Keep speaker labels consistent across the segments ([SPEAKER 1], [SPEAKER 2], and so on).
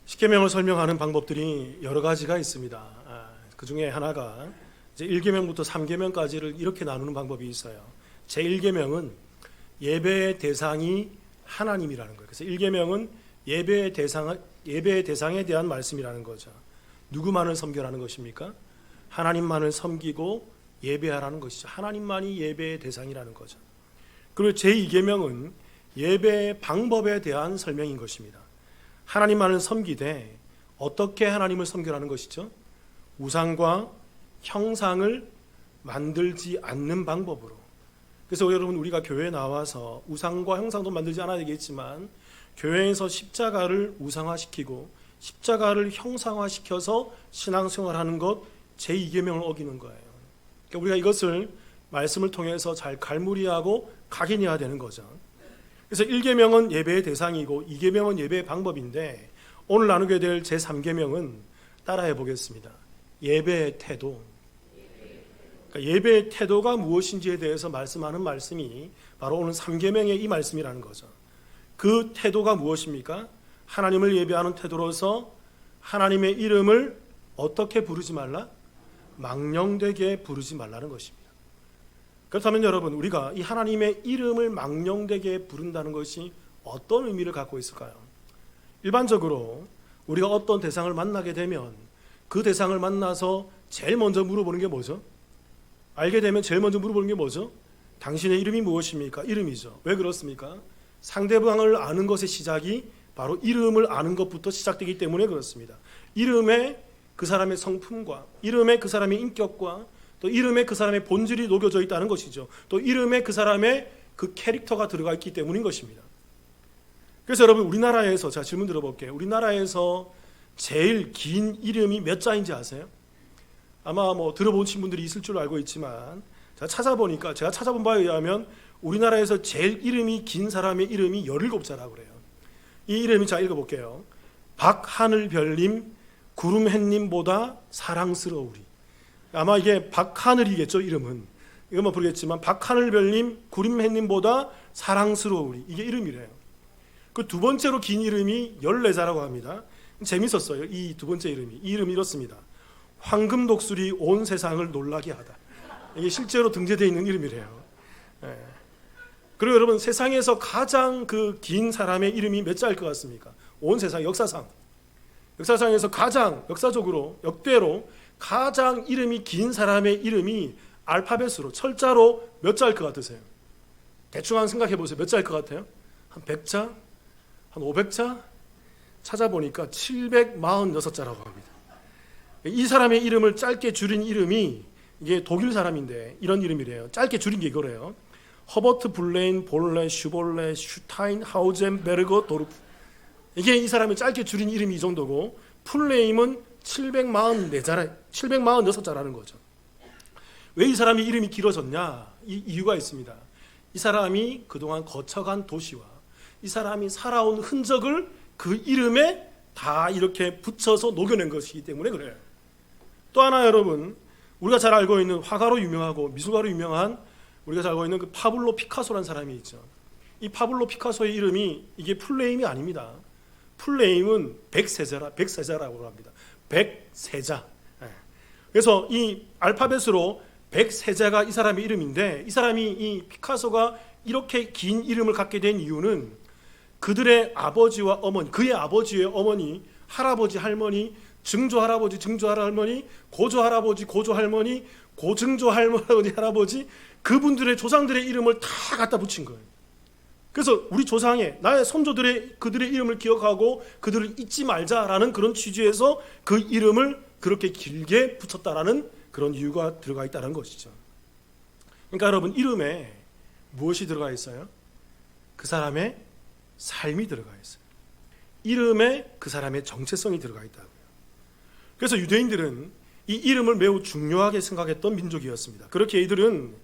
[SPEAKER 1] 십계명을 설명하는 방법들이 여러 가지가 있습니다. 그 중에 하나가 이제 1계명부터 3계명까지를 이렇게 나누는 방법이 있어요. 제1계명은 예배의 대상이 하나님이라는 거예요. 그래서 1계명은 예배의 대상에 대한 말씀이라는 거죠. 누구만을 섬겨라는 것입니까? 하나님만을 섬기고 예배하라는 것이죠. 하나님만이 예배의 대상이라는 거죠. 그리고 제2계명은 예배의 방법에 대한 설명인 것입니다. 하나님만을 섬기되 어떻게 하나님을 섬겨라는 것이죠? 우상과 형상을 만들지 않는 방법으로. 그래서 여러분, 우리가 교회에 나와서 우상과 형상도 만들지 않아야 되겠지만 교회에서 십자가를 우상화시키고 십자가를 형상화시켜서 신앙생활하는 것, 제2계명을 어기는 거예요. 그러니까 우리가 이것을 말씀을 통해서 잘 갈무리하고 각인해야 되는 거죠. 그래서 1계명은 예배의 대상이고 2계명은 예배의 방법인데, 오늘 나누게 될 제3계명은 따라해 보겠습니다. 예배의 태도. 그러니까 예배의 태도가 무엇인지에 대해서 말씀하는 말씀이 바로 오늘 3계명의 이 말씀이라는 거죠. 그 태도가 무엇입니까? 하나님을 예배하는 태도로서 하나님의 이름을 어떻게 부르지 말라? 망령되게 부르지 말라는 것입니다. 그렇다면 여러분, 우리가 이 하나님의 이름을 망령되게 부른다는 것이 어떤 의미를 갖고 있을까요? 일반적으로 우리가 어떤 대상을 만나게 되면 그 대상을 만나서 제일 먼저 물어보는 게 뭐죠? 알게 되면 제일 먼저 물어보는 게 뭐죠? 당신의 이름이 무엇입니까? 이름이죠. 왜 그렇습니까? 상대방을 아는 것의 시작이 바로 이름을 아는 것부터 시작되기 때문에 그렇습니다. 이름에 그 사람의 성품과 이름에 그 사람의 인격과 또 이름에 그 사람의 본질이 녹여져 있다는 것이죠. 또 이름에 그 사람의 그 캐릭터가 들어가 있기 때문인 것입니다. 그래서 여러분, 우리나라에서 제가 질문 들어볼게요. 우리나라에서 제일 긴 이름이 몇 자인지 아세요? 아마 들어보신 분들이 있을 줄 알고 있지만 제가 찾아본 바에 의하면 우리나라에서 제일 이름이 긴 사람의 이름이 17자라고 그래요. 이 이름이 제가 읽어볼게요. 박하늘별님 구름햇님보다 사랑스러우리. 아마 이게 박하늘이겠죠, 이름은. 이것만 모르겠지만 박하늘별님 구름햇님보다 사랑스러우리, 이게 이름이래요. 그 두 번째로 긴 이름이 14자라고 합니다. 재밌었어요. 이 두 번째 이름이. 이 이름이 이렇습니다. 황금독수리 온 세상을 놀라게 하다. 이게 실제로 등재되어 있는 이름이래요. 그리고 여러분, 세상에서 가장 그 긴 사람의 이름이 몇 자일 것 같습니까? 온 세상 역사상에서 가장 역사적으로 역대로 가장 이름이 긴 사람의 이름이 알파벳으로 철자로 몇 자일 것 같으세요? 대충 한번 생각해 보세요. 몇 자일 것 같아요? 한 100자? 한 500자? 찾아보니까 746자라고 합니다. 이 사람의 이름을 짧게 줄인 이름이, 이게 독일 사람인데 이런 이름이래요. 짧게 줄인 게 이거래요. 허버트 블레인 볼레 슈볼레 슈타인 하우젠 베르거 도르프. 이게 이 사람이 짧게 줄인 이름이 이 정도고, 풀네임은 746자라는 거죠. 왜 이 사람이 이름이 길어졌냐? 이유가 있습니다. 이 사람이 그동안 거쳐간 도시와 이 사람이 살아온 흔적을 그 이름에 다 이렇게 붙여서 녹여낸 것이기 때문에 그래요. 또 하나, 여러분, 우리가 잘 알고 있는 화가로 유명하고 미술가로 유명한, 우리가 잘 알고 있는 그 파블로 피카소라는 사람이 있죠. 이 파블로 피카소의 이름이 이게 풀네임이 아닙니다. 풀네임은 백세자라고 합니다. 백세자. 그래서 이 알파벳으로 백세자가 이 사람의 이름인데, 이 사람이, 이 피카소가 이렇게 긴 이름을 갖게 된 이유는 그들의 아버지와 어머니, 그의 아버지의 어머니, 할아버지, 할머니, 증조할아버지, 증조할머니, 고조할아버지, 고조할머니, 고증조할머니, 할아버지, 그분들의 조상들의 이름을 다 갖다 붙인 거예요. 그래서 우리 조상의, 나의 선조들의 그들의 이름을 기억하고 그들을 잊지 말자라는 그런 취지에서 그 이름을 그렇게 길게 붙였다라는 그런 이유가 들어가 있다는 것이죠. 그러니까 여러분, 이름에 무엇이 들어가 있어요? 그 사람의 삶이 들어가 있어요. 이름에 그 사람의 정체성이 들어가 있다고요. 그래서 유대인들은 이 이름을 매우 중요하게 생각했던 민족이었습니다. 그렇게 이들은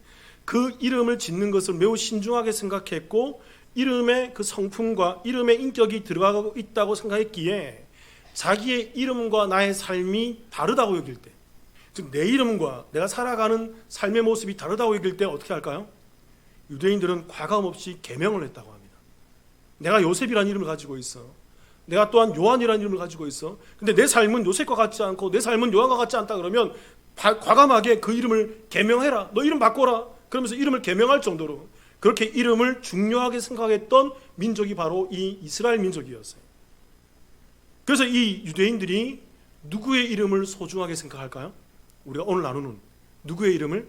[SPEAKER 1] 그 이름을 짓는 것을 매우 신중하게 생각했고, 이름에 그 성품과 이름의 인격이 들어가고 있다고 생각했기에 자기의 이름과 나의 삶이 다르다고 여길 때, 즉 내 이름과 내가 살아가는 삶의 모습이 다르다고 여길 때 어떻게 할까요? 유대인들은 과감 없이 계명을 했다고 합니다. 내가 요셉이라는 이름을 가지고 있어. 내가 또한 요한이라는 이름을 가지고 있어. 근데 내 삶은 요셉과 같지 않고 내 삶은 요한과 같지 않다 그러면 과감하게 그 이름을 개명해라. 너 이름 바꿔라. 그러면서 이름을 개명할 정도로 그렇게 이름을 중요하게 생각했던 민족이 바로 이 이스라엘 민족이었어요. 그래서 이 유대인들이 누구의 이름을 소중하게 생각할까요? 우리가 오늘 나누는 누구의 이름을?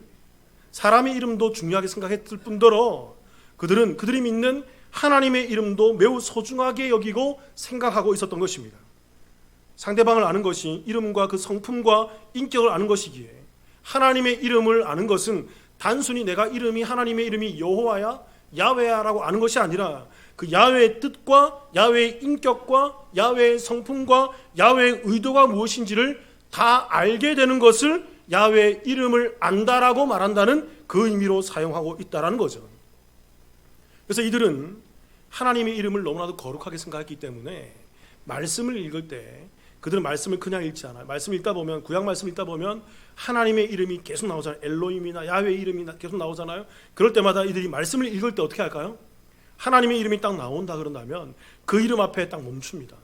[SPEAKER 1] 사람의 이름도 중요하게 생각했을 뿐더러 그들이 믿는 하나님의 이름도 매우 소중하게 여기고 생각하고 있었던 것입니다. 상대방을 아는 것이 이름과 그 성품과 인격을 아는 것이기에 하나님의 이름을 아는 것은 단순히 내가 이름이 하나님의 이름이 여호와야 야훼야라고 아는 것이 아니라 그 야훼의 뜻과 야훼의 인격과 야훼의 성품과 야훼의 의도가 무엇인지를 다 알게 되는 것을 야훼의 이름을 안다라고 말한다는 그 의미로 사용하고 있다라는 거죠. 그래서 이들은 하나님의 이름을 너무나도 거룩하게 생각했기 때문에 말씀을 읽을 때 그들은 말씀을 그냥 읽지 않아요. 말씀 읽다 보면 구약 말씀 읽다 보면 하나님의 이름이 계속 나오잖아요. 엘로힘이나 야훼의 이름이 계속 나오잖아요. 그럴 때마다 이들이 말씀을 읽을 때 어떻게 할까요? 하나님의 이름이 딱 나온다 그런다면 그 이름 앞에 딱 멈춥니다.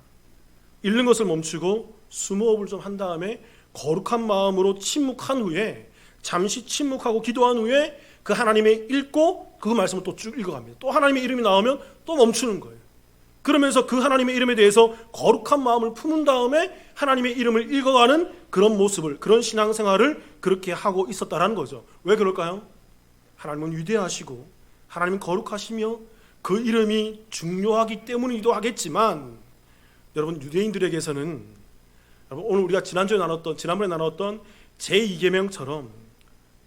[SPEAKER 1] 읽는 것을 멈추고 숨호흡을 좀 한 다음에 거룩한 마음으로 침묵한 후에 잠시 침묵하고 기도한 후에 그 하나님의 읽고 그 말씀을 또 쭉 읽어갑니다. 또 하나님의 이름이 나오면 또 멈추는 거예요. 그러면서 그 하나님의 이름에 대해서 거룩한 마음을 품은 다음에 하나님의 이름을 읽어가는 그런 모습을, 그런 신앙생활을 그렇게 하고 있었다라는 거죠. 왜 그럴까요? 하나님은 위대하시고 하나님은 거룩하시며 그 이름이 중요하기 때문이기도 하겠지만 여러분 유대인들에게서는 오늘 우리가 지난번에 나눴던 제2계명처럼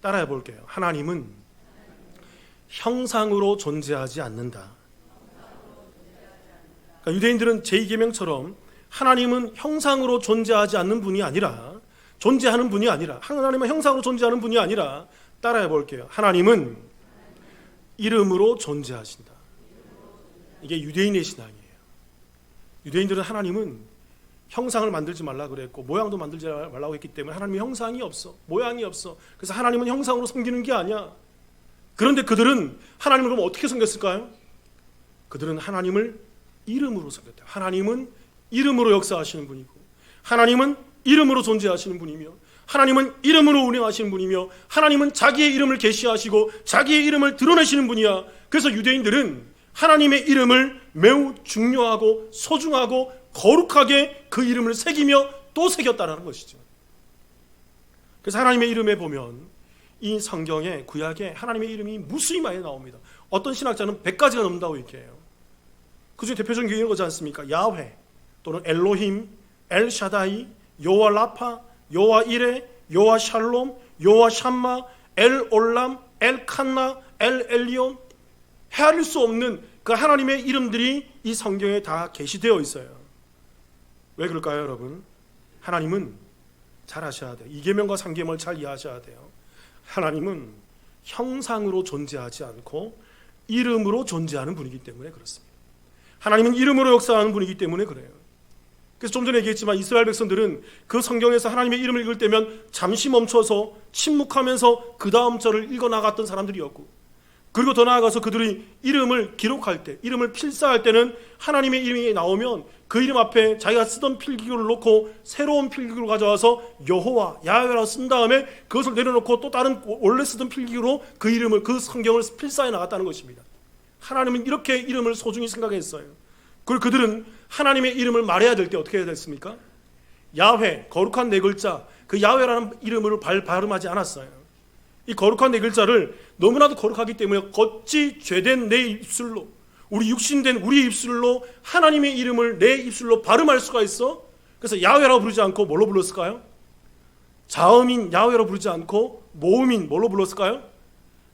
[SPEAKER 1] 따라해 볼게요. 하나님은 형상으로 존재하지 않는다. 그러니까 유대인들은 제2계명처럼 하나님은 형상으로 존재하지 않는 분이 아니라 존재하는 분이 아니라 하나님은 형상으로 존재하는 분이 아니라 따라해 볼게요. 하나님은 이름으로 존재하신다. 이게 유대인의 신앙이에요. 유대인들은 하나님은 형상을 만들지 말라 그랬고 모양도 만들지 말라고 했기 때문에 하나님의 형상이 없어. 모양이 없어. 그래서 하나님은 형상으로 섬기는 게 아니야. 그런데 그들은 하나님을 그럼 어떻게 섬겼을까요? 그들은 하나님을 이름으로 섬겼다. 하나님은 이름으로 역사하시는 분이고 하나님은 이름으로 존재하시는 분이며 하나님은 이름으로 운행하시는 분이며 하나님은 자기의 이름을 계시하시고 자기의 이름을 드러내시는 분이야. 그래서 유대인들은 하나님의 이름을 매우 중요하고 소중하고 거룩하게 그 이름을 새기며 또 새겼다는 것이죠. 그래서 하나님의 이름에 보면 이 성경에 구약에 하나님의 이름이 무수히 많이 나옵니다. 어떤 신학자는 100가지가 넘는다고 얘기해요. 그중에 대표적인 게 이런 거지 않습니까? 야훼 또는 엘로힘, 엘샤다이, 여호와 라파, 여호와 이레, 여호와 샬롬, 여호와 샴마, 엘 올람, 엘 칸나, 엘 엘리온, 헤아릴 수 없는 그 하나님의 이름들이 이 성경에 다 계시되어 있어요. 왜 그럴까요, 여러분? 하나님은 잘 아셔야 돼요. 2계명과 3계명을 잘 이해하셔야 돼요. 하나님은 형상으로 존재하지 않고 이름으로 존재하는 분이기 때문에 그렇습니다. 하나님은 이름으로 역사하는 분이기 때문에 그래요. 그래서 좀 전에 얘기했지만 이스라엘 백성들은 그 성경에서 하나님의 이름을 읽을 때면 잠시 멈춰서 침묵하면서 그 다음 절을 읽어나갔던 사람들이었고 그리고 더 나아가서 그들이 이름을 기록할 때, 이름을 필사할 때는 하나님의 이름이 나오면 그 이름 앞에 자기가 쓰던 필기구를 놓고 새로운 필기구를 가져와서 여호와, 야훼라고 쓴 다음에 그것을 내려놓고 또 다른 원래 쓰던 필기구로 그 이름을, 그 성경을 필사해 나갔다는 것입니다. 하나님은 이렇게 이름을 소중히 생각했어요. 그리고 그들은 하나님의 이름을 말해야 될 때 어떻게 해야 됐습니까? 야훼, 거룩한 네 글자, 그 야훼라는 이름을 발음하지 않았어요. 이 거룩한 네 글자를 너무나도 거룩하기 때문에 어찌 죄된 내 입술로, 우리 육신된 우리의 입술로 하나님의 이름을 내 입술로 발음할 수가 있어? 그래서 야훼라고 부르지 않고 뭘로 불렀을까요? 자음인 야훼라고 부르지 않고 모음인 뭘로 불렀을까요?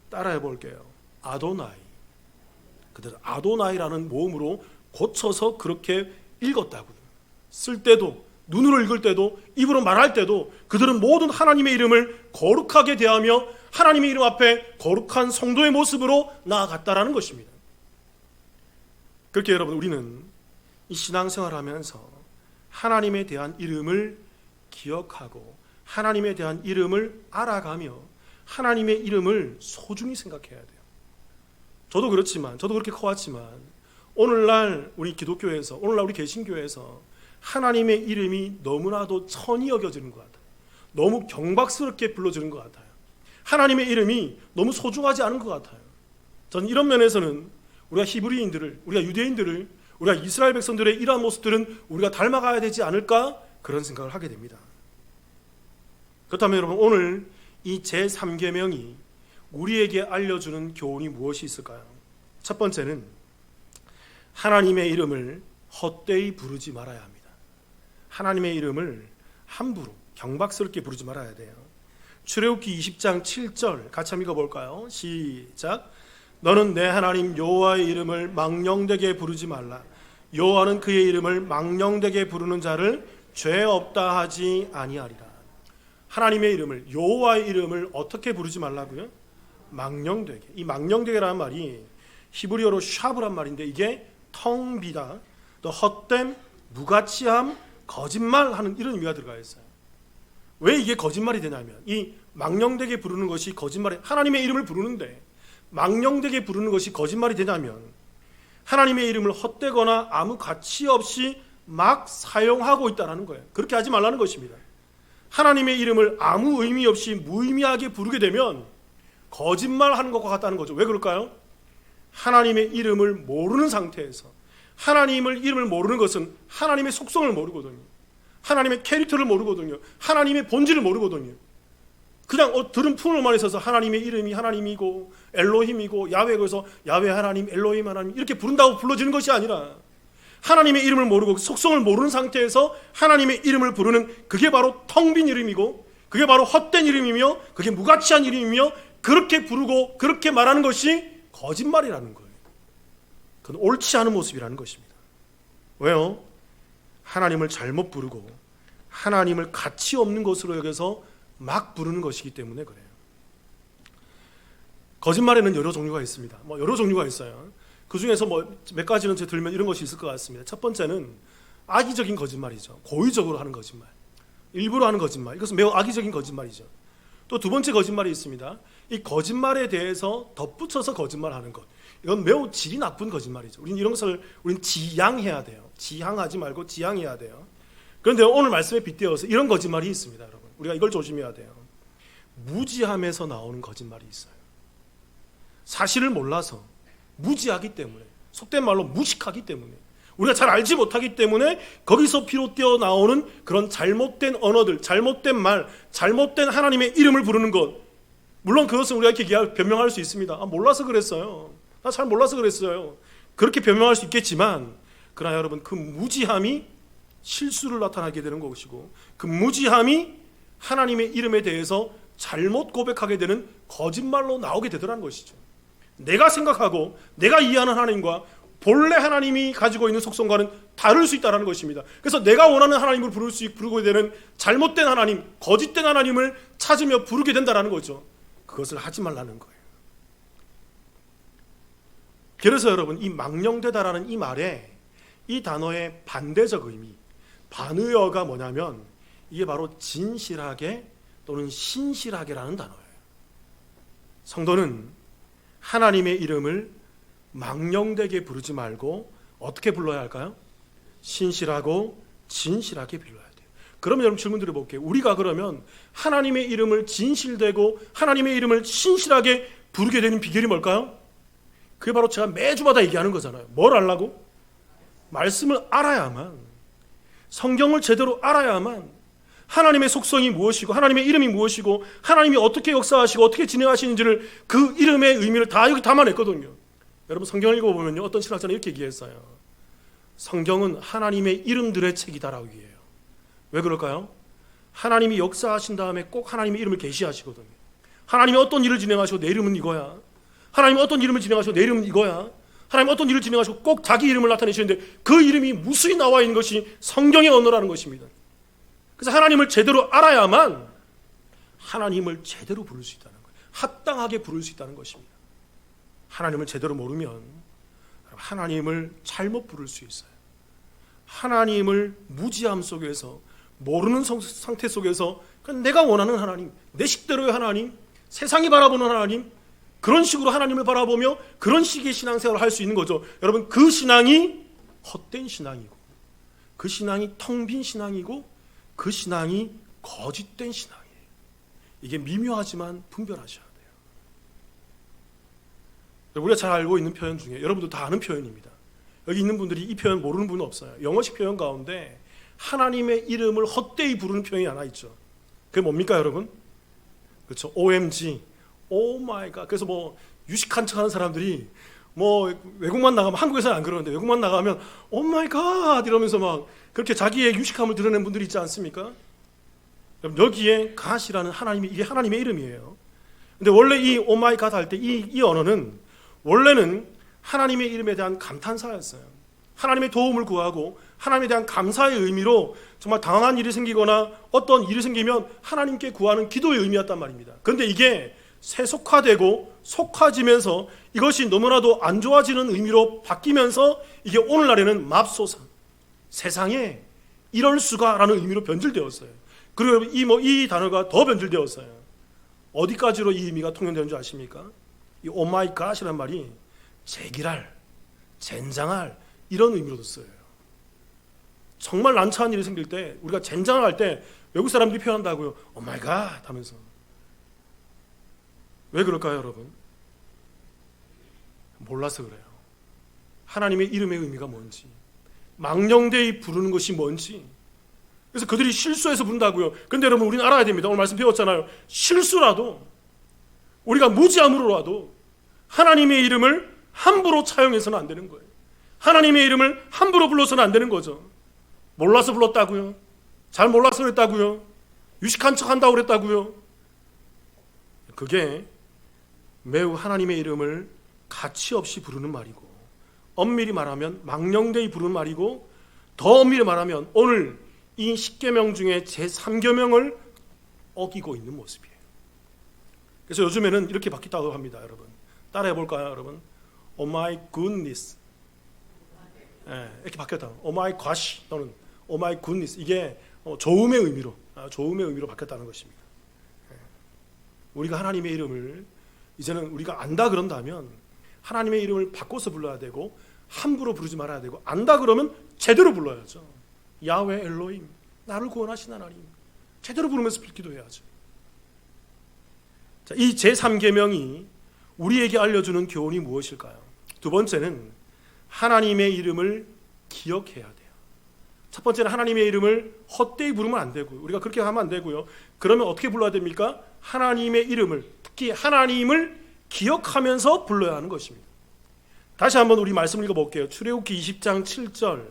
[SPEAKER 1] 따라해 볼게요. 아도나이. 그들은 아도나이라는 모음으로 고쳐서 그렇게 읽었다고요. 쓸 때도, 눈으로 읽을 때도, 입으로 말할 때도 그들은 모든 하나님의 이름을 거룩하게 대하며 하나님의 이름 앞에 거룩한 성도의 모습으로 나아갔다라는 것입니다. 그렇게 여러분, 우리는 이 신앙생활을 하면서 하나님에 대한 이름을 기억하고 하나님에 대한 이름을 알아가며 하나님의 이름을 소중히 생각해야 돼요. 저도 그렇지만, 저도 그렇게 커왔지만 오늘날 우리 기독교에서, 오늘날 우리 개신교에서 하나님의 이름이 너무나도 천히 여겨지는 것 같아요. 너무 경박스럽게 불러지는 것 같아요. 하나님의 이름이 너무 소중하지 않은 것 같아요. 저는 이런 면에서는 우리가 히브리인들을, 우리가 유대인들을, 우리가 이스라엘 백성들의 이러한 모습들은 우리가 닮아가야 되지 않을까, 그런 생각을 하게 됩니다. 그렇다면 여러분, 오늘 이 제3계명이 우리에게 알려주는 교훈이 무엇이 있을까요? 첫 번째는 하나님의 이름을 헛되이 부르지 말아야 합니다. 하나님의 이름을 함부로 경박스럽게 부르지 말아야 돼요. 출애굽기 20장 7절 같이 한번 읽어볼까요? 시작. 너는 내 하나님 여호와의 이름을 망령되게 부르지 말라. 여호와는 그의 이름을 망령되게 부르는 자를 죄 없다 하지 아니하리라. 하나님의 이름을, 여호와의 이름을 어떻게 부르지 말라고요? 망령되게. 이 망령되게라는 말이 히브리어로 샤브란 말인데 이게 텅 비다, 또 헛됨, 무가치함, 거짓말하는 이런 의미가 들어가 있어요. 왜 이게 거짓말이 되냐면 이 망령되게 부르는 것이 거짓말이, 하나님의 이름을 부르는데 망령되게 부르는 것이 거짓말이 되냐면 하나님의 이름을 헛되거나 아무 가치 없이 막 사용하고 있다는 거예요. 그렇게 하지 말라는 것입니다. 하나님의 이름을 아무 의미 없이 무의미하게 부르게 되면 거짓말하는 것과 같다는 거죠. 왜 그럴까요? 하나님의 이름을 모르는 상태에서, 하나님의 이름을 모르는 것은 하나님의 속성을 모르거든요. 하나님의 캐릭터를 모르거든요. 하나님의 본질을 모르거든요. 그냥 들은 풍을만 있어서 하나님의 이름이 하나님이고 엘로힘이고 야훼에서 야훼 하나님, 엘로힘 하나님 이렇게 부른다고 불러지는 것이 아니라 하나님의 이름을 모르고 속성을 모르는 상태에서 하나님의 이름을 부르는, 그게 바로 텅 빈 이름이고 그게 바로 헛된 이름이며 그게 무가치한 이름이며, 그렇게 부르고 그렇게 말하는 것이 거짓말이라는 거예요. 그건 옳지 않은 모습이라는 것입니다. 왜요? 하나님을 잘못 부르고 하나님을 가치 없는 것으로 여겨서 막 부르는 것이기 때문에 그래요. 거짓말에는 여러 종류가 있습니다. 여러 종류가 있어요. 그 중에서 몇 가지는 제가 들면 이런 것이 있을 것 같습니다. 첫 번째는 악의적인 거짓말이죠. 고의적으로 하는 거짓말, 일부러 하는 거짓말, 이것은 매우 악의적인 거짓말이죠. 또 두 번째 거짓말이 있습니다. 이 거짓말에 대해서 덧붙여서 거짓말하는 것, 이건 매우 질이 나쁜 거짓말이죠. 우리는 이런 것을 지양해야 돼요. 지향하지 말고 지양해야 돼요. 그런데 오늘 말씀에 빗대어서 이런 거짓말이 있습니다. 여러분, 우리가 이걸 조심해야 돼요. 무지함에서 나오는 거짓말이 있어요. 사실을 몰라서, 무지하기 때문에, 속된 말로 무식하기 때문에, 우리가 잘 알지 못하기 때문에 거기서 비롯되어 나오는 그런 잘못된 언어들, 잘못된 말, 잘못된 하나님의 이름을 부르는 것, 물론 그것은 우리가 이렇게 변명할 수 있습니다. 몰라서 그랬어요. 나 잘 몰라서 그랬어요. 그렇게 변명할 수 있겠지만, 그러나 여러분, 그 무지함이 실수를 나타나게 되는 것이고, 그 무지함이 하나님의 이름에 대해서 잘못 고백하게 되는 거짓말로 나오게 되더라는 것이죠. 내가 생각하고 내가 이해하는 하나님과 본래 하나님이 가지고 있는 속성과는 다를 수 있다는 것입니다. 그래서 내가 원하는 하나님을 부르게 되는 잘못된 하나님, 거짓된 하나님을 찾으며 부르게 된다는 거죠. 그것을 하지 말라는 거예요. 그래서 여러분, 이 망령되다라는 이 말에, 이 단어의 반대적 의미, 반의어가 뭐냐면 이게 바로 진실하게 또는 신실하게라는 단어예요. 성도는 하나님의 이름을 망령되게 부르지 말고 어떻게 불러야 할까요? 신실하고 진실하게 불러야 돼요. 그러면 여러분 질문 드려볼게요. 우리가 그러면 하나님의 이름을 진실되고 하나님의 이름을 신실하게 부르게 되는 비결이 뭘까요? 그게 바로 제가 매주마다 얘기하는 거잖아요. 뭘 알라고? 말씀을 알아야만, 성경을 제대로 알아야만 하나님의 속성이 무엇이고 하나님의 이름이 무엇이고 하나님이 어떻게 역사하시고 어떻게 진행하시는지를, 그 이름의 의미를 다 여기 담아냈거든요. 여러분, 성경을 읽어보면요, 어떤 신학자는 이렇게 얘기했어요. 성경은 하나님의 이름들의 책이다라고 얘기해요. 왜 그럴까요? 하나님이 역사하신 다음에 꼭 하나님의 이름을 계시하시거든요. 하나님이 어떤 일을 진행하시고 내 이름은 이거야, 하나님이 어떤 이름을 진행하시고 내 이름은 이거야, 하나님이 어떤 일을 진행하시고 꼭 자기 이름을 나타내시는데 그 이름이 무수히 나와 있는 것이 성경의 언어라는 것입니다. 그래서 하나님을 제대로 알아야만 하나님을 제대로 부를 수 있다는 거예요. 합당하게 부를 수 있다는 것입니다. 하나님을 제대로 모르면 하나님을 잘못 부를 수 있어요. 하나님을 무지함 속에서, 모르는 상태 속에서 내가 원하는 하나님, 내 식대로의 하나님, 세상이 바라보는 하나님, 그런 식으로 하나님을 바라보며 그런 식의 신앙생활을 할 수 있는 거죠. 여러분, 그 신앙이 헛된 신앙이고, 그 신앙이 텅 빈 신앙이고, 그 신앙이 거짓된 신앙이에요. 이게 미묘하지만 분별하셔야 돼요. 우리가 잘 알고 있는 표현 중에 여러분도 다 아는 표현입니다. 여기 있는 분들이 이 표현 모르는 분은 없어요. 영어식 표현 가운데 하나님의 이름을 헛되이 부르는 표현이 하나 있죠. 그게 뭡니까, 여러분? 그렇죠. OMG, Oh my God. 그래서 뭐 유식한 척하는 사람들이 뭐 외국만 나가면, 한국에서는 안 그러는데 외국만 나가면 Oh my God 이러면서 막 그렇게 자기의 유식함을 드러내는 분들이 있지 않습니까? 여기에 God이라는 하나님이, 이게 하나님의 이름이에요. 근데 원래 이 Oh my God 할 때 이 언어는 원래는 하나님의 이름에 대한 감탄사였어요. 하나님의 도움을 구하고 하나님에 대한 감사의 의미로 정말 당황한 일이 생기거나 어떤 일이 생기면 하나님께 구하는 기도의 의미였단 말입니다. 그런데 이게 세속화되고 속화지면서 이것이 너무나도 안 좋아지는 의미로 바뀌면서 이게 오늘날에는 맙소사, 세상에 이럴 수가라는 의미로 변질되었어요. 그리고 이 단어가 더 변질되었어요. 어디까지로 이 의미가 통용되는 줄 아십니까? 이 Oh my God이란 말이 제기랄, 젠장할 이런 의미로도 써요. 정말 난처한 일이 생길 때, 우리가 젠장을 할 때 외국 사람들이 표현한다고요. Oh my God 하면서. 왜 그럴까요, 여러분? 몰라서 그래요. 하나님의 이름의 의미가 뭔지, 망령되이 부르는 것이 뭔지. 그래서 그들이 실수해서 부른다고요. 그런데 여러분, 우리는 알아야 됩니다. 오늘 말씀 배웠잖아요. 실수라도, 우리가 무지함으로라도 하나님의 이름을 함부로 차용해서는 안 되는 거예요. 하나님의 이름을 함부로 불러서는 안 되는 거죠. 몰라서 불렀다고요? 잘 몰라서 그랬다고요? 유식한 척 한다고 그랬다고요? 그게 매우 하나님의 이름을 가치 없이 부르는 말이고, 엄밀히 말하면 망령되이 부르는 말이고, 더 엄밀히 말하면 오늘 이 10계명 중에 제3계명을 어기고 있는 모습이에요. 그래서 요즘에는 이렇게 바뀌었다고 합니다. 여러분, 따라해 볼까요, 여러분? Oh my goodness. 이렇게 바뀌었다. Oh my gosh 또는 Oh my goodness. 이게 좋음의 의미로 바뀌었다는 것입니다. 우리가 하나님의 이름을 이제는 우리가 안다 그런다면 하나님의 이름을 바꿔서 불러야 되고, 함부로 부르지 말아야 되고, 안다 그러면 제대로 불러야죠. 야훼 엘로힘, 나를 구원하신 하나님, 제대로 부르면서 기도해야죠. 자, 이 제3계명이 우리에게 알려주는 교훈이 무엇일까요? 두 번째는 하나님의 이름을 기억해야 돼요. 첫 번째는 하나님의 이름을 헛되이 부르면 안 되고요. 우리가 그렇게 하면 안 되고요. 그러면 어떻게 불러야 됩니까? 하나님의 이름을, 특히 하나님을 기억하면서 불러야 하는 것입니다. 다시 한번 우리 말씀 읽어볼게요. 출애굽기 20장 7절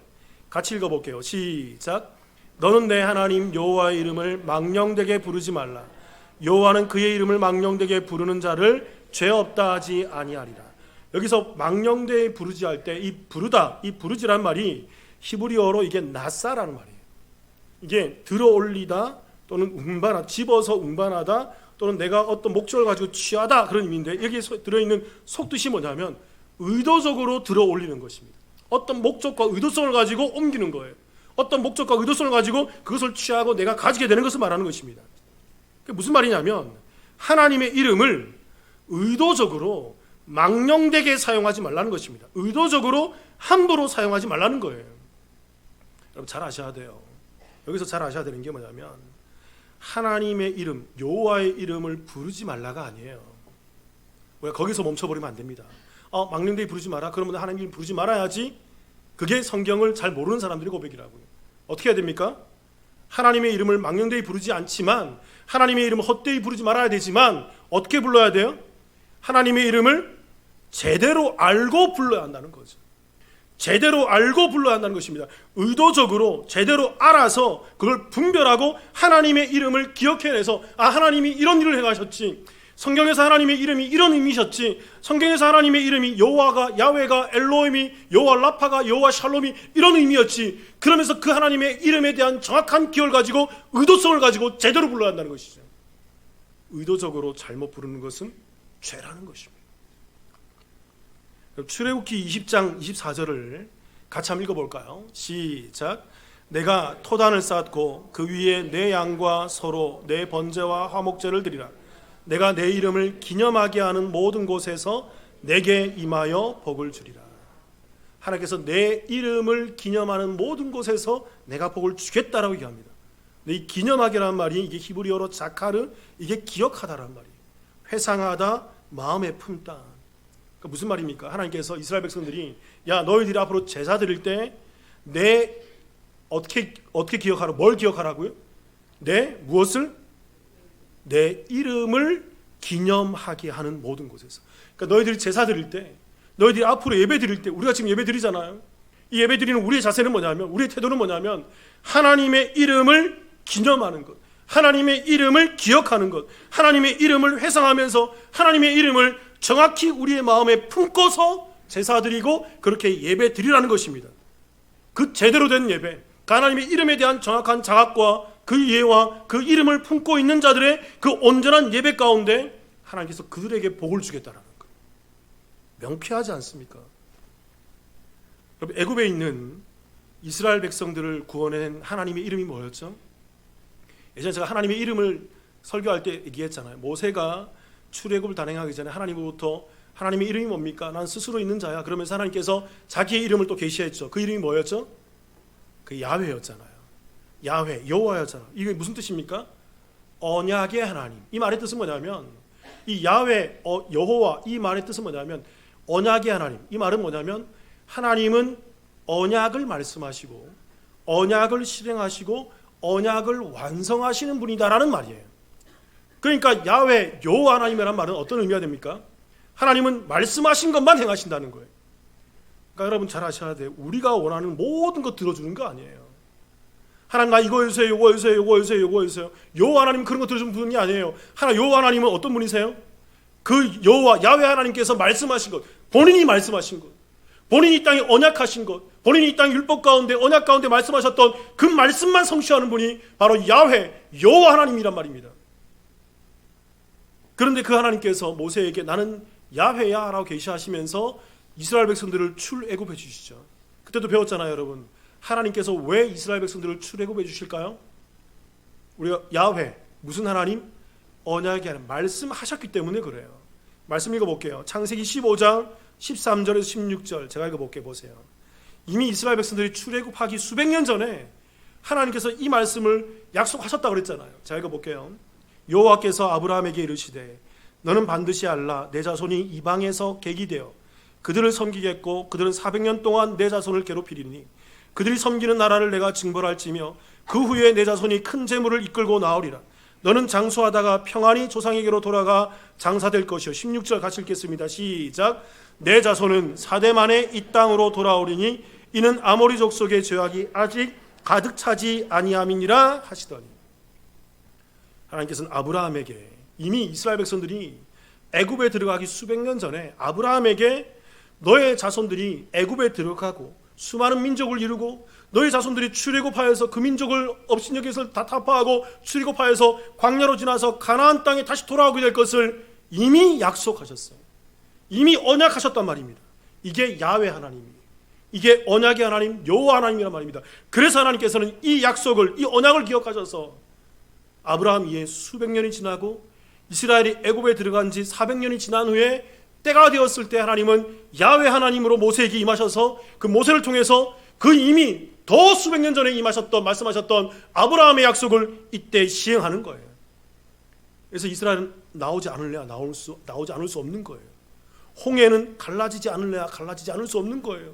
[SPEAKER 1] 같이 읽어볼게요. 시작. 너는 내 하나님 여호와의 이름을 망령되게 부르지 말라. 여호와는 그의 이름을 망령되게 부르는 자를 죄 없다 하지 아니하리라. 여기서 망령되게 부르지 할 때 이 부르다, 이 부르지란 말이 히브리어로 이게 나사라는 말이에요. 이게 들어올리다 또는 운반하다, 집어서 운반하다 또는 내가 어떤 목적을 가지고 취하다 그런 의미인데, 여기에 들어있는 속뜻이 뭐냐면 의도적으로 들어올리는 것입니다. 어떤 목적과 의도성을 가지고 옮기는 거예요. 어떤 목적과 의도성을 가지고 그것을 취하고 내가 가지게 되는 것을 말하는 것입니다. 그게 무슨 말이냐면 하나님의 이름을 의도적으로 망령되게 사용하지 말라는 것입니다. 의도적으로 함부로 사용하지 말라는 거예요. 여러분 잘 아셔야 돼요. 여기서 잘 아셔야 되는 게 뭐냐면 하나님의 이름, 여호와의 이름을 부르지 말라가 아니에요. 우리가 거기서 멈춰버리면 안 됩니다. 망령되이 부르지 마라. 그러면 하나님 이름 부르지 말아야지. 그게 성경을 잘 모르는 사람들의 고백이라고요. 어떻게 해야 됩니까? 하나님의 이름을 망령되이 부르지 않지만, 하나님의 이름을 헛되이 부르지 말아야 되지만 어떻게 불러야 돼요? 하나님의 이름을 제대로 알고 불러야 한다는 거죠. 제대로 알고 불러야 한다는 것입니다. 의도적으로 제대로 알아서 그걸 분별하고 하나님의 이름을 기억해내서, 하나님이 이런 일을 행하셨지, 성경에서 하나님의 이름이 이런 의미셨지, 성경에서 하나님의 이름이 여호와가, 야훼가, 엘로힘이, 여호와 라파가, 여호와 샬롬이 이런 의미였지, 그러면서 그 하나님의 이름에 대한 정확한 기억을 가지고 의도성을 가지고 제대로 불러야 한다는 것이죠. 의도적으로 잘못 부르는 것은 죄라는 것입니다. 출애굽기 20장 24절을 같이 한번 읽어볼까요? 시작. 내가 토단을 쌓고 그 위에 내 양과 소로 내 번제와 화목제를 드리라. 내가 내 이름을 기념하게 하는 모든 곳에서 내게 임하여 복을 주리라. 하나님께서 내 이름을 기념하는 모든 곳에서 내가 복을 주겠다라고 얘기합니다. 근데 이 기념하게라는 말이 이게 히브리어로 자카르, 이게 기억하다라는 말이에요. 회상하다, 마음에 품다. 그러니까 무슨 말입니까? 하나님께서 이스라엘 백성들이 야 너희들이 앞으로 제사 드릴 때 내 어떻게 기억하라? 뭘 기억하라고요? 내 무엇을? 내 이름을 기념하게 하는 모든 곳에서. 그러니까 너희들이 제사 드릴 때, 너희들이 앞으로 예배 드릴 때, 우리가 지금 예배 드리잖아요. 이 예배 드리는 우리의 자세는 뭐냐면, 우리의 태도는 뭐냐면 하나님의 이름을 기념하는 것, 하나님의 이름을 기억하는 것, 하나님의 이름을 회상하면서 하나님의 이름을 정확히 우리의 마음에 품고서 제사 드리고 그렇게 예배 드리라는 것입니다. 그 제대로 된 예배, 하나님의 이름에 대한 정확한 자각과 그 이해와 그 이름을 품고 있는 자들의 그 온전한 예배 가운데 하나님께서 그들에게 복을 주겠다라는 것. 명쾌하지 않습니까? 여러분, 애굽에 있는 이스라엘 백성들을 구원해낸 하나님의 이름이 뭐였죠? 예전에 제가 하나님의 이름을 설교할 때 얘기했잖아요. 모세가 출애굽을 단행하기 전에 하나님으로부터 하나님의 이름이 뭡니까? 난 스스로 있는 자야. 그러면서 하나님께서 자기의 이름을 또 계시했죠. 그 이름이 뭐였죠? 그 야훼였잖아요. 야훼, 여호와였잖아요. 이게 무슨 뜻입니까? 언약의 하나님. 이 말의 뜻은 뭐냐면 이 야훼, 여호와, 이 말의 뜻은 뭐냐면 언약의 하나님. 이 말은 뭐냐면 하나님은 언약을 말씀하시고 언약을 실행하시고 언약을 완성하시는 분이다라는 말이에요. 그러니까 야훼, 여호와 하나님이라는 말은 어떤 의미가 됩니까? 하나님은 말씀하신 것만 행하신다는 거예요. 그러니까 여러분 잘 아셔야 돼요. 우리가 원하는 모든 것 들어주는 거 아니에요. 하나님 나 이거 해주세요, 이거 해주세요, 이거 해주세요, 이거 해주세요. 여호와 하나님 그런 거 들어주는 분이 아니에요. 여호와 하나님은 어떤 분이세요? 그 여호와, 야훼 하나님께서 말씀하신 것, 본인이 말씀하신 것, 본인이 이 땅에 언약하신 것, 본인이 이 땅 율법 가운데 언약 가운데 말씀하셨던 그 말씀만 성취하는 분이 바로 야훼, 여호와 하나님이란 말입니다. 그런데 그 하나님께서 모세에게 나는 야훼야 라고 계시하시면서 이스라엘 백성들을 출애굽해 주시죠. 그때도 배웠잖아요, 여러분. 하나님께서 왜 이스라엘 백성들을 출애굽해 주실까요? 우리가 야훼, 무슨 하나님? 언약의 하나님, 말씀하셨기 때문에 그래요. 말씀 읽어볼게요. 창세기 15장 13절에서 16절 제가 읽어볼게요. 보세요. 이미 이스라엘 백성들이 출애굽하기 수백 년 전에 하나님께서 이 말씀을 약속하셨다고 그랬잖아요. 제가 읽어볼게요. 여호와께서 아브라함에게 이르시되 너는 반드시 알라 내 자손이 이방에서 객이 되어 그들을 섬기겠고 그들은 400년 동안 내 자손을 괴롭히리니 그들이 섬기는 나라를 내가 징벌할지며 그 후에 내 자손이 큰 재물을 이끌고 나오리라. 너는 장수하다가 평안히 조상에게로 돌아가 장사될 것이요. 16절 같이 읽겠습니다. 시작. 내 자손은 4대 만에 이 땅으로 돌아오리니 이는 아모리 족속의 죄악이 아직 가득 차지 아니함이니라 하시더니, 하나님께서는 아브라함에게 이미 이스라엘 백성들이 애굽에 들어가기 수백 년 전에 아브라함에게 너의 자손들이 애굽에 들어가고 수많은 민족을 이루고 너희 자손들이 출애굽하여서 그 민족을 업신여기서 다 타파하고 출애굽하여서 광야로 지나서 가나안 땅에 다시 돌아오게 될 것을 이미 약속하셨어요. 이미 언약하셨단 말입니다. 이게 야훼 하나님이에요. 이게 언약의 하나님, 여호와 하나님이란 말입니다. 그래서 하나님께서는 이 약속을, 이 언약을 기억하셔서 아브라함 이후에 수백 년이 지나고 이스라엘이 애굽에 들어간 지 400년이 지난 후에 때가 되었을 때 하나님은 야훼 하나님으로 모세에게 임하셔서 그 모세를 통해서 그 이미 더 수백 년 전에 임하셨던, 말씀하셨던 아브라함의 약속을 이때 시행하는 거예요. 그래서 이스라엘은 나오지 않을래야 나오지 않을 수 없는 거예요. 홍해는 갈라지지 않을래야 갈라지지 않을 수 없는 거예요.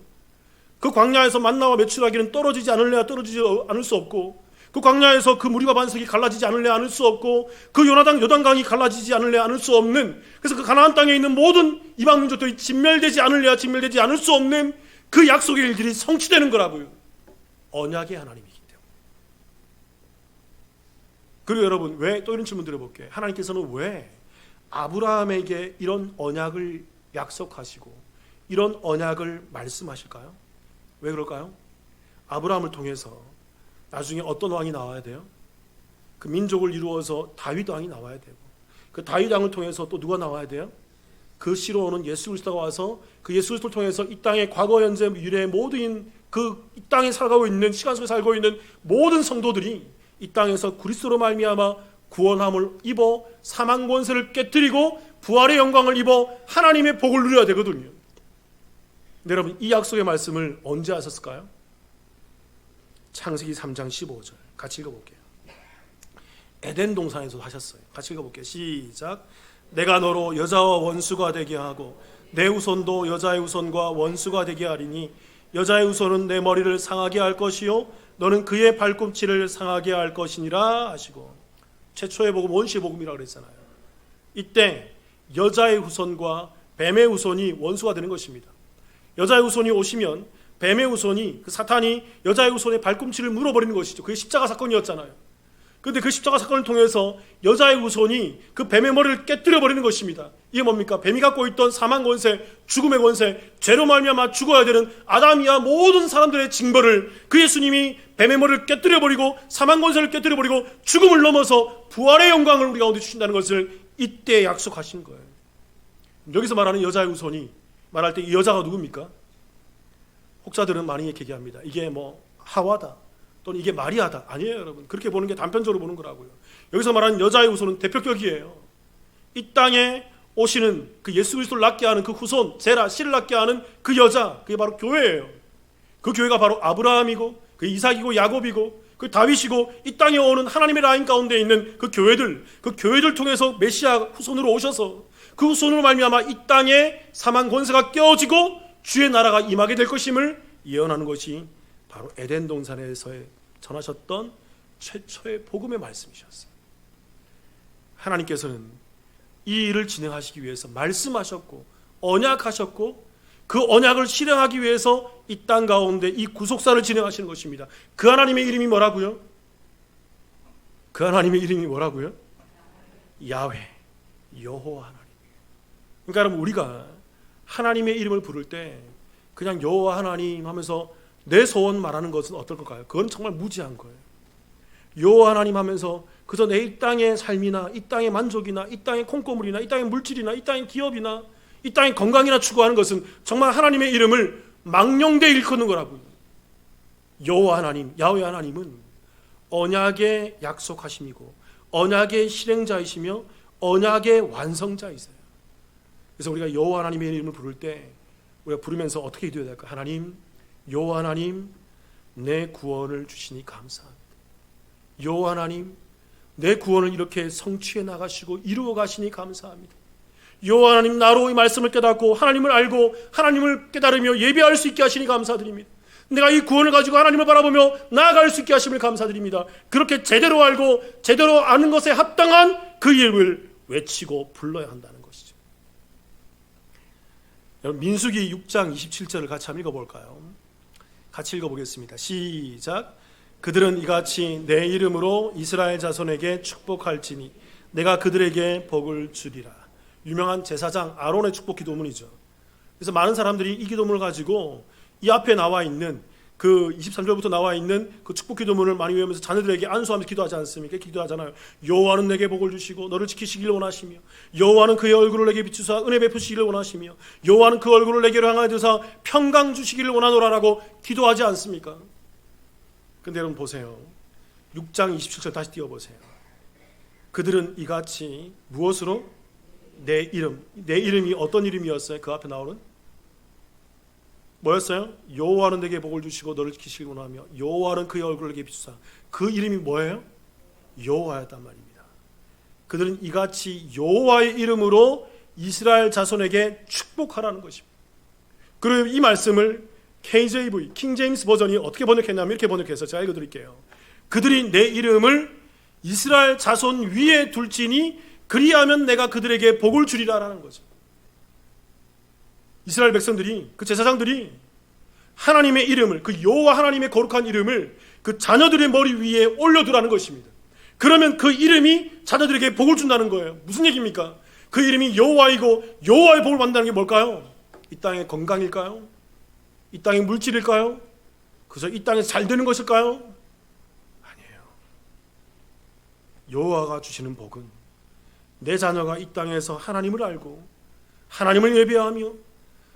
[SPEAKER 1] 그 광야에서 만나와 메추라기는 떨어지지 않을래야 떨어지지 않을 수 없고, 그 광야에서 그 무리바 반석이 갈라지지 않을래야 않을 수 없고, 그 요단강이 갈라지지 않을래야 않을 수 없는, 그래서 그 가나안 땅에 있는 모든 이방 민족들이 진멸되지 않을래야 진멸되지 않을 수 없는 그 약속의 일들이 성취되는 거라고요. 언약의 하나님이기 때문에. 그리고 여러분, 왜, 또 이런 질문 드려볼게요. 하나님께서는 왜 아브라함에게 이런 언약을 약속하시고 이런 언약을 말씀하실까요? 왜 그럴까요? 아브라함을 통해서 나중에 어떤 왕이 나와야 돼요? 그 민족을 이루어서 다윗 왕이 나와야 되고, 그 다윗 왕을 통해서 또 누가 나와야 돼요? 그 씨로 오는 예수 그리스도가 와서 그 예수 그리스도를 통해서 이 땅의 과거, 현재, 미래 모든 이 땅에 살아가고 있는, 시간 속에 살고 있는 모든 성도들이 이 땅에서 그리스도로 말미암아 구원함을 입어 사망 권세를 깨뜨리고 부활의 영광을 입어 하나님의 복을 누려야 되거든요. 근데 여러분, 이 약속의 말씀을 언제 하셨을까요? 창세기 3장 15절 같이 읽어볼게요. 에덴 동산에서 하셨어요. 같이 읽어볼게요. 시작. 내가 너로 여자와 원수가 되게 하고 내 후손도 여자의 후손과 원수가 되게 하리니 여자의 후손은 내 머리를 상하게 할 것이요 너는 그의 발꿈치를 상하게 할 것이니라 하시고, 최초의 복음 원시의 복음이라고 그랬잖아요. 이때 여자의 후손과 뱀의 후손이 원수가 되는 것입니다. 여자의 후손이 오시면 뱀의 후손이, 그 사탄이 여자의 후손의 발꿈치를 물어버리는 것이죠. 그게 십자가 사건이었잖아요. 그런데 그 십자가 사건을 통해서 여자의 후손이 그 뱀의 머리를 깨뜨려 버리는 것입니다. 이게 뭡니까? 뱀이 갖고 있던 사망 권세, 죽음의 권세, 죄로 말미암아 죽어야 되는 아담이야 모든 사람들의 징벌을 그 예수님이 뱀의 머리를 깨뜨려 버리고 사망 권세를 깨뜨려 버리고 죽음을 넘어서 부활의 영광을 우리 가운데 주신다는 것을 이때 약속하신 거예요. 여기서 말하는 여자의 후손이 말할 때 이 여자가 누굽니까? 혹자들은 많이 얘기합니다. 이게 뭐 하와다 또는 이게 마리아다. 아니에요, 여러분. 그렇게 보는 게 단편적으로 보는 거라고요. 여기서 말하는 여자의 후손은 대표격이에요. 이 땅에 오시는 그 예수 그리스도를 낳게 하는 그 후손, 제라, 씨를 낳게 하는 그 여자, 그게 바로 교회예요. 그 교회가 바로 아브라함이고 그 이삭이고 야곱이고 그 다윗이고 이 땅에 오는 하나님의 라인 가운데 있는 그 교회들 통해서 메시아 후손으로 오셔서 그 후손으로 말미암아 이 땅에 사망 권세가 깨어지고 주의 나라가 임하게 될 것임을 예언하는 것이 바로 에덴 동산에서 전하셨던 최초의 복음의 말씀이셨어요. 하나님께서는 이 일을 진행하시기 위해서 말씀하셨고 언약하셨고 그 언약을 실행하기 위해서 이 땅 가운데 이 구속사를 진행하시는 것입니다. 그 하나님의 이름이 뭐라고요? 그 하나님의 이름이 뭐라고요? 야훼, 여호와 하나님. 그러니까 여러분, 우리가 하나님의 이름을 부를 때 그냥 여호와 하나님 하면서 내 소원 말하는 것은 어떨 걸까요? 그건 정말 무지한 거예요. 여호와 하나님 하면서 그저 내 이 땅의 삶이나 이 땅의 만족이나 이 땅의 콩고물이나 이 땅의 물질이나 이 땅의 기업이나 이 땅의 건강이나 추구하는 것은 정말 하나님의 이름을 망령되이 일컫는 거라고요. 여호와 하나님, 야훼 하나님은 언약의 약속하심이고 언약의 실행자이시며 언약의 완성자이세요. 그래서 우리가 여호와 하나님의 이름을 부를 때 우리가 부르면서 어떻게 기도해야 될까? 하나님, 여호와 하나님, 내 구원을 주시니 감사합니다. 여호와 하나님, 내 구원을 이렇게 성취해 나가시고 이루어 가시니 감사합니다. 여호와 하나님, 나로 이 말씀을 깨닫고 하나님을 알고 하나님을 깨달으며 예배할 수 있게 하시니 감사드립니다. 내가 이 구원을 가지고 하나님을 바라보며 나아갈 수 있게 하심을 감사드립니다. 그렇게 제대로 알고 제대로 아는 것에 합당한 그 이름을 외치고 불러야 한다는 것이죠. 여러분, 민수기 6장 27절을 같이 한번 읽어볼까요? 같이 읽어보겠습니다. 시작. 그들은 이같이 내 이름으로 이스라엘 자손에게 축복할지니 내가 그들에게 복을 주리라. 유명한 제사장 아론의 축복 기도문이죠. 그래서 많은 사람들이 이 기도문을 가지고 이 앞에 나와 있는 그 23절부터 나와 있는 그 축복 기도문을 많이 외우면서 자녀들에게 안수하면서 기도하지 않습니까? 기도하잖아요. 여호와는 내게 복을 주시고 너를 지키시기를 원하시며 여호와는 그의 얼굴을 내게 비추사 은혜 베푸시기를 원하시며 여호와는 그 얼굴을 내게로 향하여 드사 평강 주시기를 원하노라라고 기도하지 않습니까? 근데 여러분 보세요. 6장 27절 다시 띄워보세요. 그들은 이같이 무엇으로? 내 이름이 어떤 이름이었어요? 그 앞에 나오는 뭐였어요? 여호와는 내게 복을 주시고 너를 지키시길 원하며 여호와는 그의 얼굴을 내게 비추사. 그 이름이 뭐예요? 여호와였단 말입니다. 그들은 이같이 여호와의 이름으로 이스라엘 자손에게 축복하라는 것입니다. 그리고 이 말씀을 KJV, 킹 제임스 버전이 어떻게 번역했냐면 이렇게 번역해서 제가 읽어드릴게요. 그들이 내 이름을 이스라엘 자손 위에 둘지니 그리하면 내가 그들에게 복을 주리라라는 거죠. 이스라엘 백성들이, 그 제사장들이 하나님의 이름을, 그 여호와 하나님의 거룩한 이름을 그 자녀들의 머리 위에 올려두라는 것입니다. 그러면 그 이름이 자녀들에게 복을 준다는 거예요. 무슨 얘기입니까? 그 이름이 여호와이고 여호와의 복을 받는다는 게 뭘까요? 이 땅의 건강일까요? 이 땅의 물질일까요? 그래서 이 땅에서 잘 되는 것일까요? 아니에요. 여호와가 주시는 복은 내 자녀가 이 땅에서 하나님을 알고 하나님을 예배하며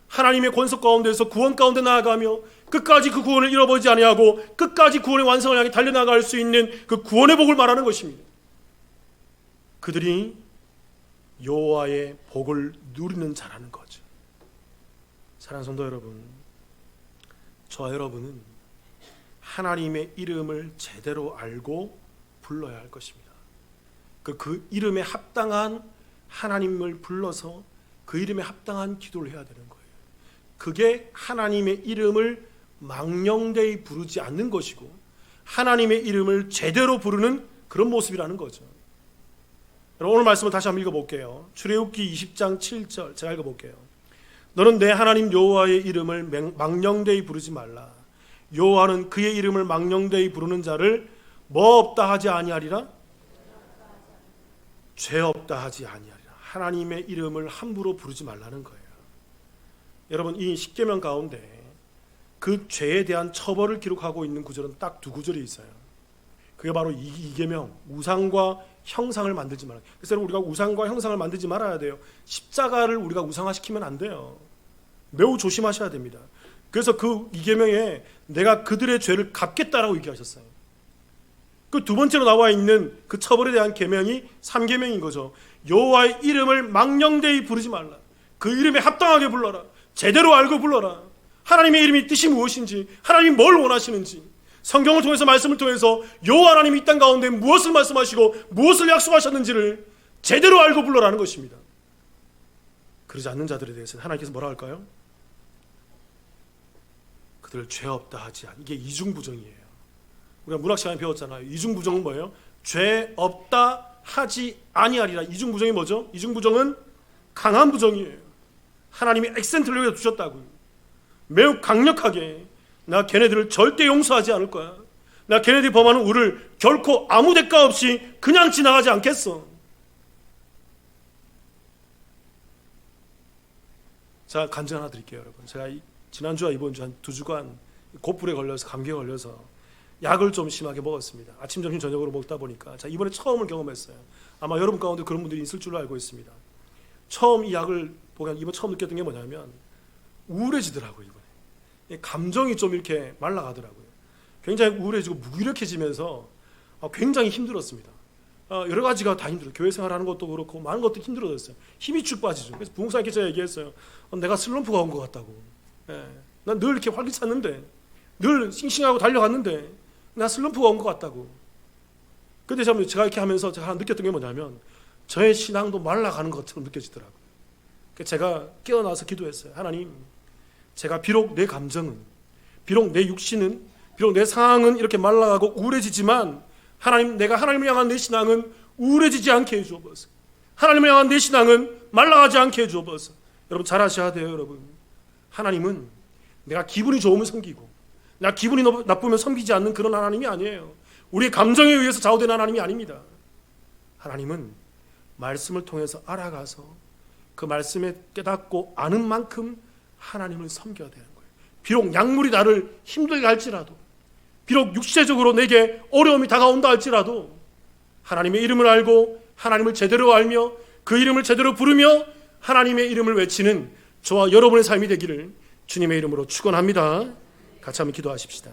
[SPEAKER 1] 하나님의 권속 가운데서 구원 가운데 나아가며 끝까지 그 구원을 잃어버리지 아니하고 끝까지 구원의 완성을 향해 달려나갈 수 있는 그 구원의 복을 말하는 것입니다. 그들이 여호와의 복을 누리는 자라는 거죠. 사랑하는 성도 여러분, 저와 여러분은 하나님의 이름을 제대로 알고 불러야 할 것입니다. 그 이름에 합당한 하나님을 불러서 그 이름에 합당한 기도를 해야 되는 거예요. 그게 하나님의 이름을 망령되이 부르지 않는 것이고 하나님의 이름을 제대로 부르는 그런 모습이라는 거죠. 오늘 말씀을 다시 한번 읽어볼게요. 출애굽기 20장 7절 제가 읽어볼게요. 너는 내 하나님 여호와의 이름을 망령되이 부르지 말라. 여호와는 그의 이름을 망령되이 부르는 자를 뭐 없다 하지 아니하리라? 죄 없다 하지 아니하리라. 하나님의 이름을 함부로 부르지 말라는 거예요. 여러분, 이 십계명 가운데 그 죄에 대한 처벌을 기록하고 있는 구절은 딱 두 구절이 있어요. 그게 바로 이계명, 우상과 형상을 만들지 말아요. 그래서 여러분, 우리가 우상과 형상을 만들지 말아야 돼요. 십자가를 우리가 우상화시키면 안 돼요. 매우 조심하셔야 됩니다. 그래서 그 이계명에 내가 그들의 죄를 갚겠다라고 얘기하셨어요. 그 두 번째로 나와 있는 그 처벌에 대한 계명이 3계명인 거죠. 여호와의 이름을 망령되이 부르지 말라. 그 이름에 합당하게 불러라. 제대로 알고 불러라. 하나님의 이름이 뜻이 무엇인지, 하나님이 뭘 원하시는지, 성경을 통해서 말씀을 통해서 여호와 하나님이 이 땅 가운데 무엇을 말씀하시고 무엇을 약속하셨는지를 제대로 알고 불러라는 것입니다. 그러지 않는 자들에 대해서는 하나님께서 뭐라 할까요? 그들 죄 없다 하지 않. 이게 이중부정이에요. 우리가 문학 시간에 배웠잖아요. 이중부정은 뭐예요? 죄 없다 하지 아니하리라. 이중부정이 뭐죠? 이중부정은 강한 부정이에요. 하나님이 액센트를 여기다 두셨다고요. 매우 강력하게 나 걔네들을 절대 용서하지 않을 거야. 나 걔네들이 범하는 우를 결코 아무 대가 없이 그냥 지나가지 않겠어. 자, 간증 하나 드릴게요, 여러분. 제가 지난주와 이번 주 한 2주간 곧불에 걸려서, 감기에 걸려서 약을 좀 심하게 먹었습니다. 아침, 점심, 저녁으로 먹다 보니까 자, 이번에 처음을 경험했어요. 아마 여러분 가운데 그런 분들이 있을 줄로 알고 있습니다. 처음 이 약을 보면 이번 처음 느꼈던 게 뭐냐면 우울해지더라고요. 이번에 감정이 좀 이렇게 말라가더라고요. 굉장히 우울해지고 무기력해지면서 굉장히 힘들었습니다. 여러 가지가 다 힘들어요. 교회 생활하는 것도 그렇고 많은 것도 힘들어졌어요. 힘이 쭉 빠지죠. 그래서 부흥사님께 제가 얘기했어요. 내가 슬럼프가 온 것 같다고. 난 늘 이렇게 활기찼는데, 늘 싱싱하고 달려갔는데 나 슬럼프가 온 것 같다고. 근데 제가 이렇게 하면서 제가 느꼈던 게 뭐냐면 저의 신앙도 말라가는 것처럼 느껴지더라고요. 제가 깨어나서 기도했어요. 하나님, 제가 비록 내 감정은, 비록 내 육신은, 비록 내 상황은 이렇게 말라가고 우울해지지만 하나님, 내가 하나님을 향한 내 신앙은 우울해지지 않게 해주옵소서. 하나님을 향한 내 신앙은 말라가지 않게 해주옵소서. 여러분 잘 아셔야 돼요. 여러분, 하나님은 내가 기분이 좋으면 섬기고 내가 기분이 나쁘면 섬기지 않는 그런 하나님이 아니에요. 우리의 감정에 의해서 좌우되는 하나님이 아닙니다. 하나님은 말씀을 통해서 알아가서 그 말씀에 깨닫고 아는 만큼 하나님을 섬겨야 되는 거예요. 비록 약물이 나를 힘들게 할지라도, 비록 육체적으로 내게 어려움이 다가온다 할지라도 하나님의 이름을 알고 하나님을 제대로 알며 그 이름을 제대로 부르며 하나님의 이름을 외치는 저와 여러분의 삶이 되기를 주님의 이름으로 축원합니다. 같이 한번 기도하십시다.